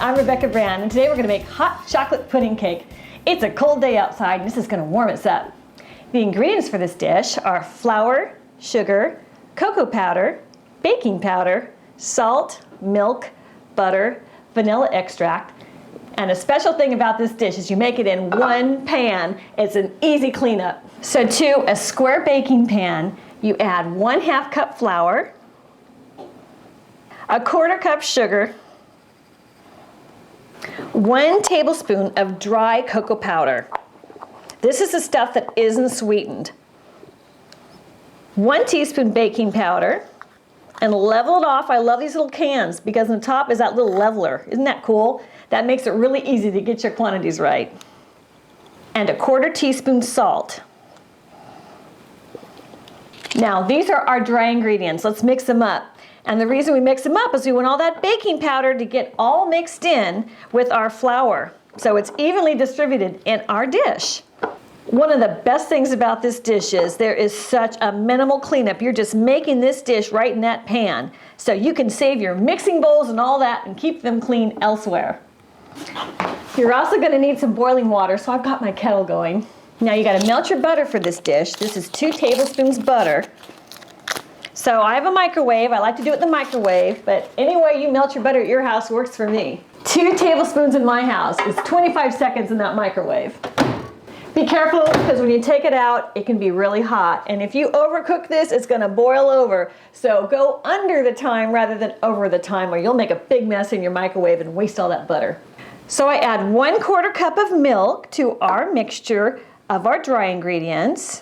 I'm Rebecca Brand, and today we're going to make hot chocolate pudding cake. It's a cold day outside, and this is going to warm us up. The ingredients for this dish are flour, sugar, cocoa powder, baking powder, salt, milk, butter, vanilla extract. And a special thing about this dish is you make it in one pan. It's an easy cleanup. So to a square baking pan, you add 1/2 cup flour, 1/4 cup sugar, 1 tablespoon of dry cocoa powder. This is the stuff that isn't sweetened. 1 teaspoon baking powder, and level it off. I love these little cans because on the top is that little leveler. Isn't that cool? That makes it really easy to get your quantities right. And 1/4 teaspoon salt. Now these are our dry ingredients. Let's mix them up. And the reason we mix them up is we want all that baking powder to get all mixed in with our flour, so it's evenly distributed in our dish. One of the best things about this dish is there is such a minimal cleanup. You're just making this dish right in that pan, so you can save your mixing bowls and all that and keep them clean elsewhere. You're also going to need some boiling water, so I've got my kettle going. Now you got to melt your butter for this dish. This is 2 tablespoons butter. So I have a microwave. I like to do it in the microwave, but any way you melt your butter at your house works for me. 2 tablespoons in my house is 25 seconds in that microwave. Be careful, because when you take it out, it can be really hot. And if you overcook this, it's going to boil over. So go under the time rather than over the time, or you'll make a big mess in your microwave and waste all that butter. So I add 1/4 cup of milk to our mixture of our dry ingredients,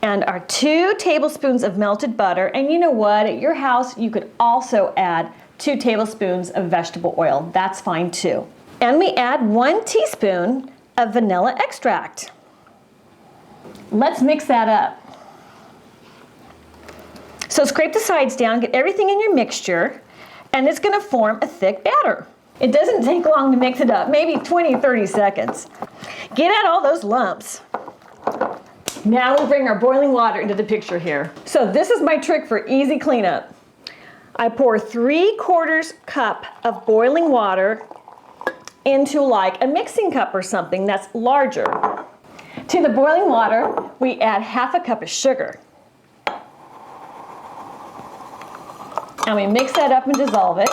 and our 2 tablespoons of melted butter. And you know what? At your house, you could also add 2 tablespoons of vegetable oil. That's fine too. And we add 1 teaspoon of vanilla extract. Let's mix that up. So scrape the sides down, get everything in your mixture, and it's going to form a thick batter. It doesn't take long to mix it up, maybe 20 or 30 seconds. Get out all those lumps. Now we'll bring our boiling water into the picture here. So this is my trick for easy cleanup. I pour 3/4 cup of boiling water into like a mixing cup or something that's larger. To the boiling water, we add 1/2 cup of sugar. And we mix that up and dissolve it.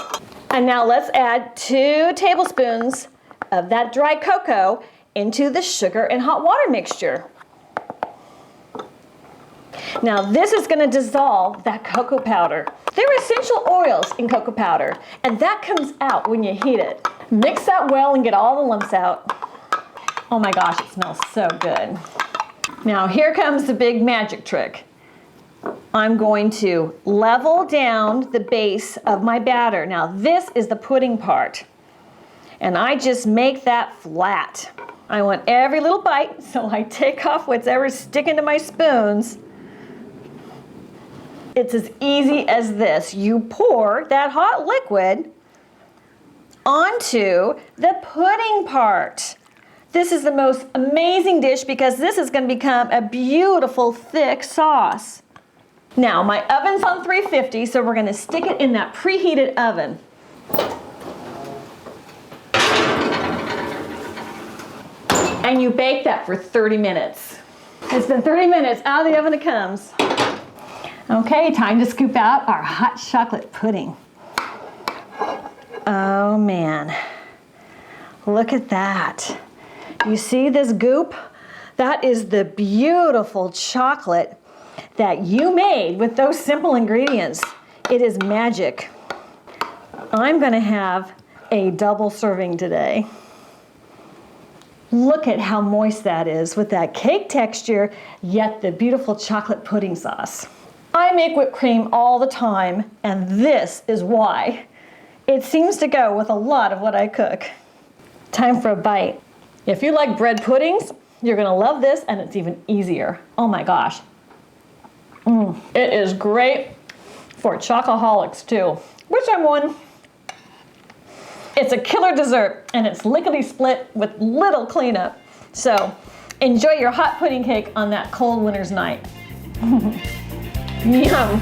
And now let's add 2 tablespoons of that dry cocoa into the sugar and hot water mixture. Now this is going to dissolve that cocoa powder. There are essential oils in cocoa powder, and that comes out when you heat it. Mix that well and get all the lumps out. Oh my gosh, it smells so good. Now here comes the big magic trick. I'm going to level down the base of my batter. Now this is the pudding part, and I just make that flat. I want every little bite, so I take off whatever's sticking to my spoons. It's as easy as this. You pour that hot liquid onto the pudding part. This is the most amazing dish because this is going to become a beautiful thick sauce. Now my oven's on 350, so we're going to stick it in that preheated oven. And you bake that for 30 minutes. It's been 30 minutes, out of the oven it comes. Okay, time to scoop out our hot chocolate pudding. Oh man, look at that. You see this goop? That is the beautiful chocolate that you made with those simple ingredients. It is magic. I'm gonna have a double serving today. Look at how moist that is with that cake texture, yet the beautiful chocolate pudding sauce. I make whipped cream all the time, and this is why. It seems to go with a lot of what I cook. Time for a bite. If you like bread puddings, you're gonna love this, and it's even easier. Oh my gosh. It is great for chocoholics too, which I'm one. It's a killer dessert, and it's lickety-split with little cleanup. So enjoy your hot pudding cake on that cold winter's night. Yum.